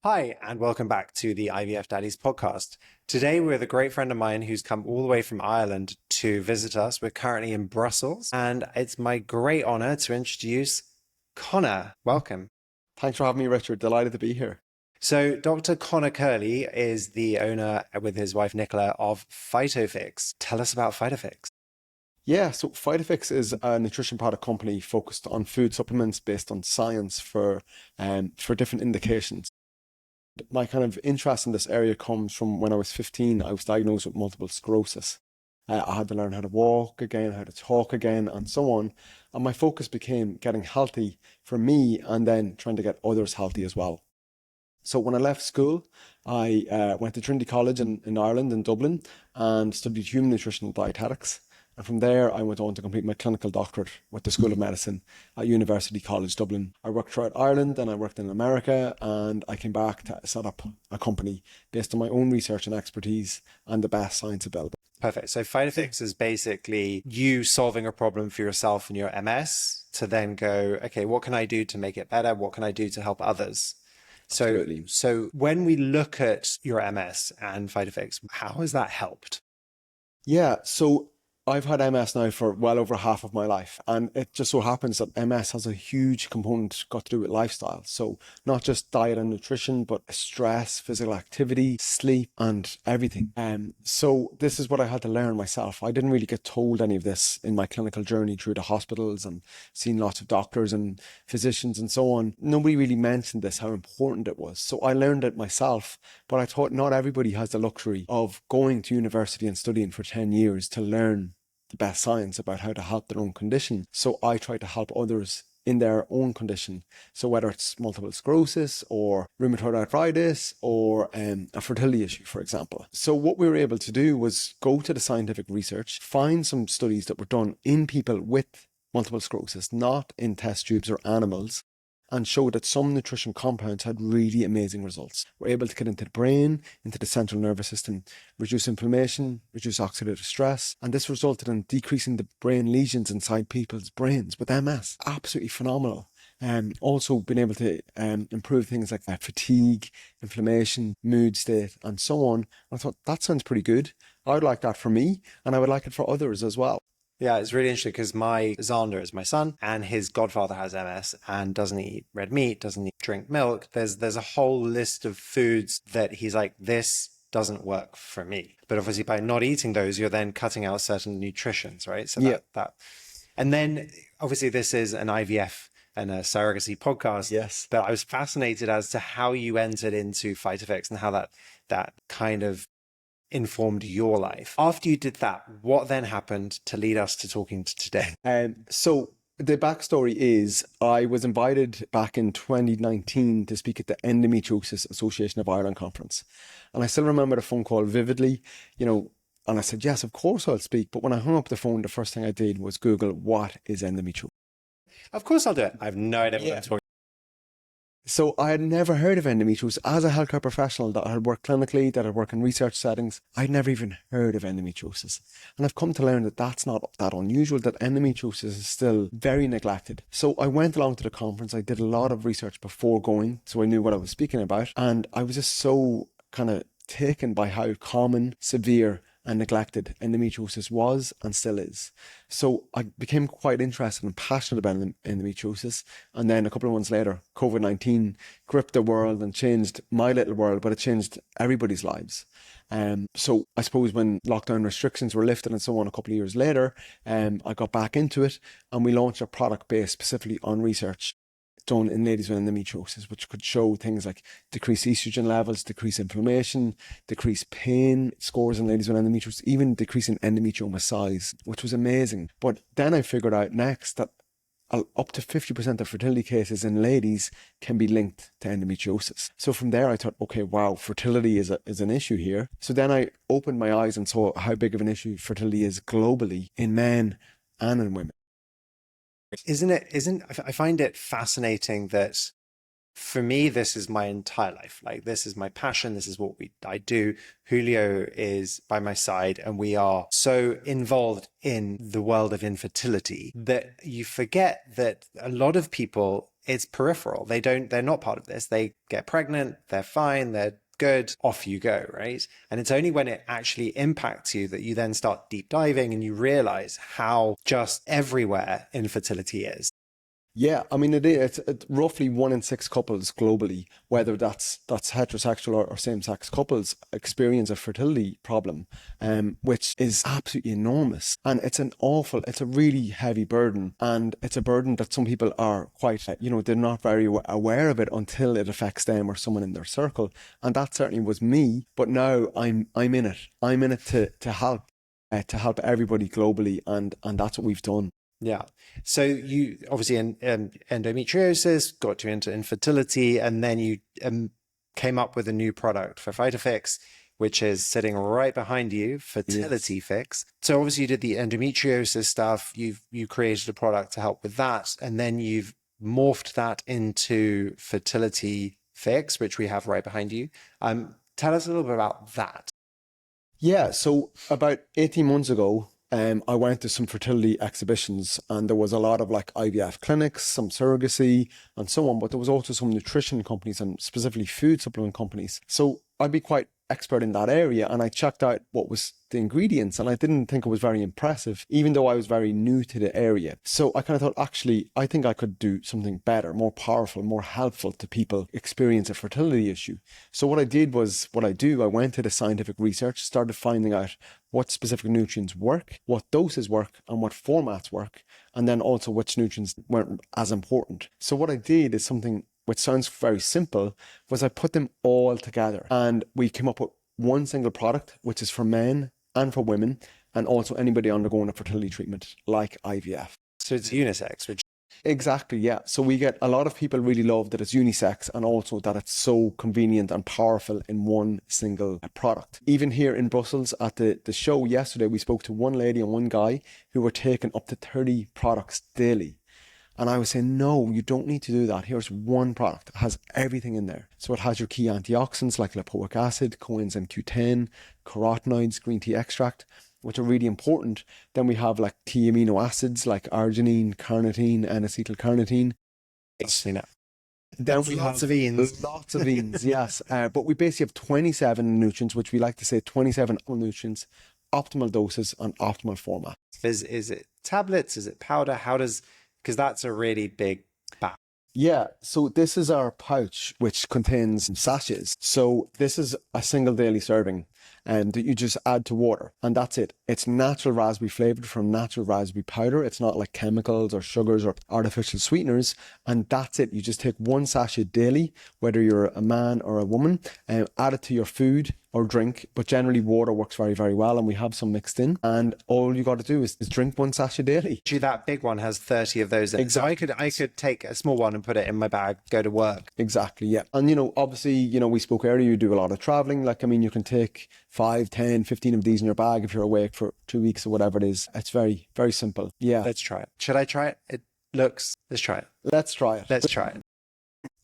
Hi, and welcome back to the IVF Daddies podcast. Today, we're with a great friend of mine who's come all the way from Ireland to visit us. We're currently in Brussels, and it's my great honor to introduce Connor. Welcome. Thanks for having me, Richard. Delighted to be here. So, Dr. Connor Curley is the owner with his wife Nicola of Phytofix. Tell us about Phytofix. Yeah, so Phytofix is a nutrition product company focused on food supplements based on science for different indications. My kind of interest in this area comes from when I was 15. I was diagnosed with multiple sclerosis. I had to learn how to walk again, how to talk again, and so on. And my focus became getting healthy for me and then trying to get others healthy as well. So when I left school, I went to Trinity College in Ireland, in Dublin, and studied human nutritional dietetics. And from there, I went on to complete my clinical doctorate with the School of Medicine at University College Dublin. I worked throughout Ireland, then I worked in America, and I came back to set up a company based on my own research and expertise and the best science available. Perfect. So, Phytofix is basically you solving a problem for yourself and your MS to then go, okay, what can I do to make it better? What can I do to help others? Absolutely. So when we look at your MS and Phytofix, how has that helped? Yeah, so I've had MS now for well over half of my life, and it just so happens that MS has a huge component got to do with lifestyle. So not just diet and nutrition, but stress, physical activity, sleep, and everything. So this is what I had to learn myself. I didn't really get told any of this in my clinical journey through the hospitals and seeing lots of doctors and physicians and so on. Nobody really mentioned this, how important it was. So I learned it myself, but I thought not everybody has the luxury of going to university and studying for 10 years to learn the best science about how to help their own condition. So I try to help others in their own condition. So whether it's multiple sclerosis or rheumatoid arthritis or a fertility issue, for example. So what we were able to do was go to the scientific research, find some studies that were done in people with multiple sclerosis, not in test tubes or animals, and showed that some nutrition compounds had really amazing results. We're able to get into the brain, into the central nervous system, reduce inflammation, reduce oxidative stress, and this resulted in decreasing the brain lesions inside people's brains with MS. Absolutely phenomenal. Also been able to improve things like fatigue, inflammation, mood state, and so on. I thought that sounds pretty good. I would like that for me, and I would like it for others as well. Yeah, it's really interesting because my Xander is my son and his godfather has MS and doesn't eat red meat, doesn't drink milk. There's a whole list of foods that he's like, this doesn't work for me. But obviously by not eating those, you're then cutting out certain nutritions, right? So Yeah. and then obviously this is an IVF and a surrogacy podcast. Yes. But I was fascinated as to how you entered into Phytofix and how that kind of informed your life. After you did that, what then happened to lead us to talking to today? So the backstory is I was invited back in 2019 to speak at the Endometriosis Association of Ireland conference. And I still remember the phone call vividly, and I said, yes, of course I'll speak. But when I hung up the phone, the first thing I did was Google, what is endometriosis? Of course I'll do it. I have no idea what I'm talking. So I had never heard of endometriosis as a healthcare professional that had worked clinically, that had worked in research settings. I'd never even heard of endometriosis. And I've come to learn that that's not that unusual, that endometriosis is still very neglected. So I went along to the conference. I did a lot of research before going, so I knew what I was speaking about. And I was just so kind of taken by how common, severe, and neglected endometriosis was and still is. So I became quite interested and passionate about endometriosis. And then a couple of months later, COVID-19 gripped the world and changed my little world, but it changed everybody's lives. So I suppose when lockdown restrictions were lifted and so on a couple of years later, I got back into it and we launched a product based specifically on research done in ladies with endometriosis, which could show things like decreased estrogen levels, decreased inflammation, decreased pain scores in ladies with endometriosis, even decreasing endometrioma size, which was amazing. But then I figured out next that up to 50% of fertility cases in ladies can be linked to endometriosis. So from there I thought, okay, wow, fertility is an issue here. So then I opened my eyes and saw how big of an issue fertility is globally in men and in women. I find it fascinating that for me, this is my entire life. Like, this is my passion. This is what I do. Julio is by my side, and we are so involved in the world of infertility that you forget that a lot of people it's peripheral. They're not part of this. They get pregnant, they're fine, they're good, off you go, right? And it's only when it actually impacts you that you then start deep diving and you realize how just everywhere infertility is. Yeah, I mean, it's roughly 1 in 6 couples globally, whether that's heterosexual or same-sex couples, experience a fertility problem, which is absolutely enormous. And it's a really heavy burden. And it's a burden that some people are quite, they're not very aware of it until it affects them or someone in their circle. And that certainly was me. But now I'm in it. I'm in it to help everybody globally. And that's what we've done. Yeah. So you obviously endometriosis got you into infertility, and then you came up with a new product for Phytofix, which is sitting right behind you, Fertility Fix. So obviously you did the endometriosis stuff. You created a product to help with that, and then you've morphed that into Fertility Fix, which we have right behind you. Tell us a little bit about that. Yeah. So about 18 months ago, I went to some fertility exhibitions, and there was a lot of like IVF clinics, some surrogacy and so on, but there was also some nutrition companies and specifically food supplement companies. So I'd be quite expert in that area, and I checked out what was the ingredients, and I didn't think it was very impressive, even though I was very new to the area. So I kind of thought, actually, I think I could do something better, more powerful, more helpful to people experience a fertility issue. So what I did was what I do. I went to the scientific research, started finding out what specific nutrients work, what doses work, and what formats work, and then also which nutrients weren't as important. So what I did is something which sounds very simple, was I put them all together, and we came up with one single product, which is for men and for women, and also anybody undergoing a fertility treatment like IVF. So it's unisex, which... Exactly, yeah. So we get a lot of people really love that it's unisex, and also that it's so convenient and powerful in one single product. Even here in Brussels at the show yesterday, we spoke to one lady and one guy who were taking up to 30 products daily. And I was saying, no, you don't need to do that. Here's one product. It has everything in there. So it has your key antioxidants like lipoic acid, coenzyme Q10, carotenoids, green tea extract, which are really important. Then we have like key amino acids like arginine, carnitine, and acetyl-carnitine. Then we lots have of enes. lots of enes, yes. But we basically have 27 nutrients, which we like to say 27 nutrients, optimal doses, and optimal format. Is it tablets? Is it powder? Because that's a really big bag. Yeah, so this is our pouch, which contains sachets. So this is a single daily serving, and that you just add to water, and that's it. It's natural raspberry flavored from natural raspberry powder. It's not like chemicals or sugars or artificial sweeteners, and that's it. You just take one sachet daily, whether you're a man or a woman, and add it to your food or drink, but generally water works very, very well, and we have some mixed in, and all you got to do is drink one sachet daily. That big one has 30 of those in. Exactly. So I could take a small one and put it in my bag, go to work. Exactly, yeah. And obviously, we spoke earlier, you do a lot of traveling. Like, I mean, you can take 5, 10, 15 of these in your bag if you're away for 2 weeks or whatever it is. It's very, very simple. Yeah. Let's try it. Should I try it? Let's try it. Let's try it. Let's try it.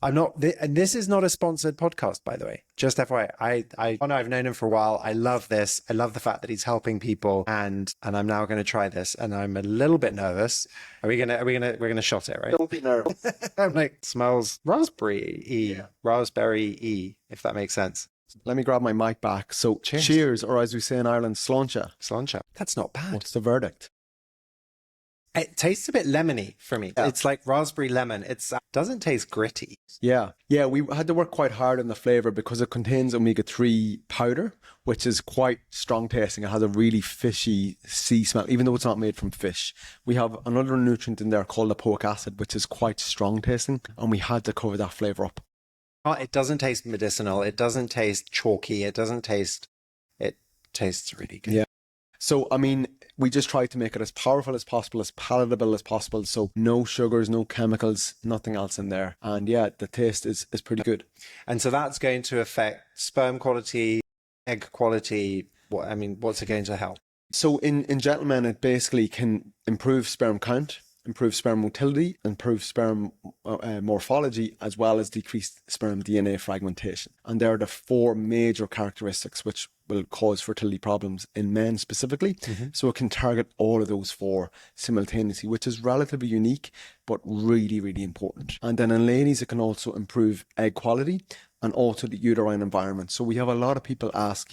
And this is not a sponsored podcast, by the way. Just FYI, I've known him for a while. I love this. I love the fact that he's helping people, and I'm now going to try this, and I'm a little bit nervous. We're gonna shot it, right? Don't be nervous. I'm like, smells raspberry-y, raspberry-y, if that makes sense. Let me grab my mic back. So cheers, or as we say in Ireland, sláinte. Sláinte. That's not bad. What's the verdict? It tastes a bit lemony for me. Yeah. It's like raspberry lemon. It doesn't taste gritty. Yeah. We had to work quite hard on the flavour because it contains omega-3 powder, which is quite strong tasting. It has a really fishy sea smell, even though it's not made from fish. We have another nutrient in there called lipoic acid, which is quite strong tasting, and we had to cover that flavour up. It doesn't taste medicinal. It doesn't taste chalky. It tastes really good. Yeah. So, I mean, we just tried to make it as powerful as possible, as palatable as possible. So no sugars, no chemicals, nothing else in there. And yeah, the taste is pretty good. And so that's going to affect sperm quality, egg quality. What's it going to help? So in gentlemen, it basically can improve sperm count, improve sperm motility, improve sperm morphology, as well as decrease sperm DNA fragmentation. And there are the 4 major characteristics which will cause fertility problems in men specifically. So it can target all of those four simultaneously, which is relatively unique, but really, really important. And then in ladies, it can also improve egg quality and also the uterine environment. So we have a lot of people ask,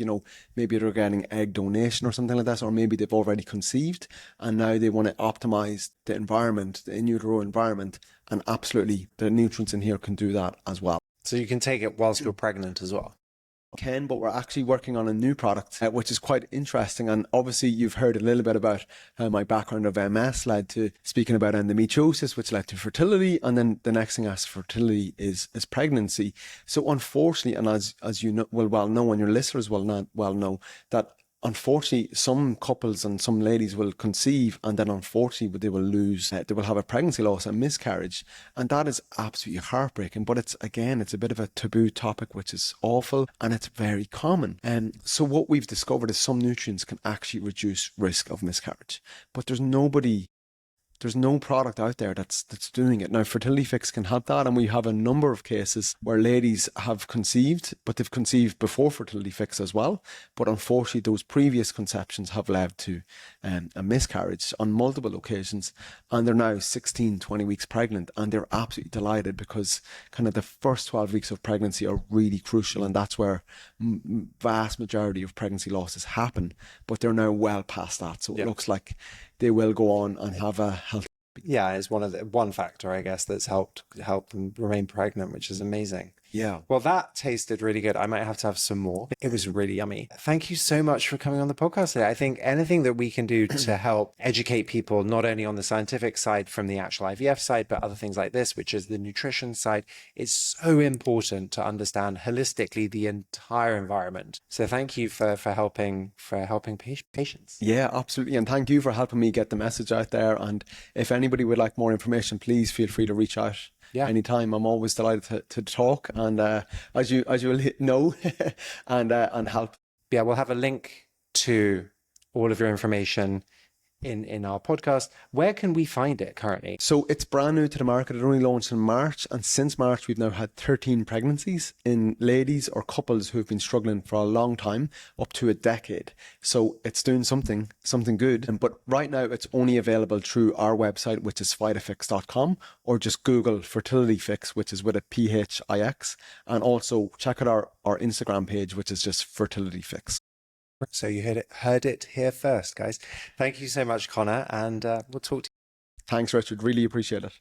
maybe they're getting egg donation or something like that, or maybe they've already conceived and now they want to optimize the environment, the in utero environment, and absolutely the nutrients in here can do that as well. So you can take it whilst you're pregnant as well. Can, but we're actually working on a new product, which is quite interesting. And obviously you've heard a little bit about how my background of MS led to speaking about endometriosis, which led to fertility. And then the next thing after fertility is pregnancy. So unfortunately, and as you will well know, and your listeners will not well know, that unfortunately, some couples and some ladies will conceive and then unfortunately they will lose, they will have a pregnancy loss and miscarriage. And that is absolutely heartbreaking. But it's a bit of a taboo topic, which is awful and it's very common. And so what we've discovered is some nutrients can actually reduce risk of miscarriage. But there's no product out there that's doing it. Now, Fertility Fix can help that, and we have a number of cases where ladies have conceived, but they've conceived before Fertility Fix as well. But unfortunately, those previous conceptions have led to a miscarriage on multiple occasions, and they're now 16, 20 weeks pregnant, and they're absolutely delighted because kind of the first 12 weeks of pregnancy are really crucial, and that's where vast majority of pregnancy losses happen. But they're now well past that, so it looks like they will go on and have a healthy. Yeah, it's one factor, I guess, that's helped them remain pregnant, which is amazing. Yeah. Well, that tasted really good. I might have to have some more. It was really yummy. Thank you so much for coming on the podcast today. I think anything that we can do to help educate people, not only on the scientific side from the actual IVF side, but other things like this, which is the nutrition side, is so important to understand holistically the entire environment. So thank you for helping patients. Yeah, absolutely. And thank you for helping me get the message out there. And if anybody would like more information, please feel free to reach out. Yeah. Anytime. I'm always delighted to talk and as you will know and help. Yeah, we'll have a link to all of your information in our podcast. Where can we find it currently? So it's brand new to the market. It only launched in March, and since March we've now had 13 pregnancies in ladies or couples who've been struggling for a long time, up to a decade. So it's doing something good. But right now it's only available through our website, which is phytofix.com, or just Google Fertility Fix, which is with a PHIX, and also check out our Instagram page, which is just Fertility Fix. So you heard it here first, guys. Thank you so much, Connor, and we'll talk to you. Thanks, Richard. Really appreciate it.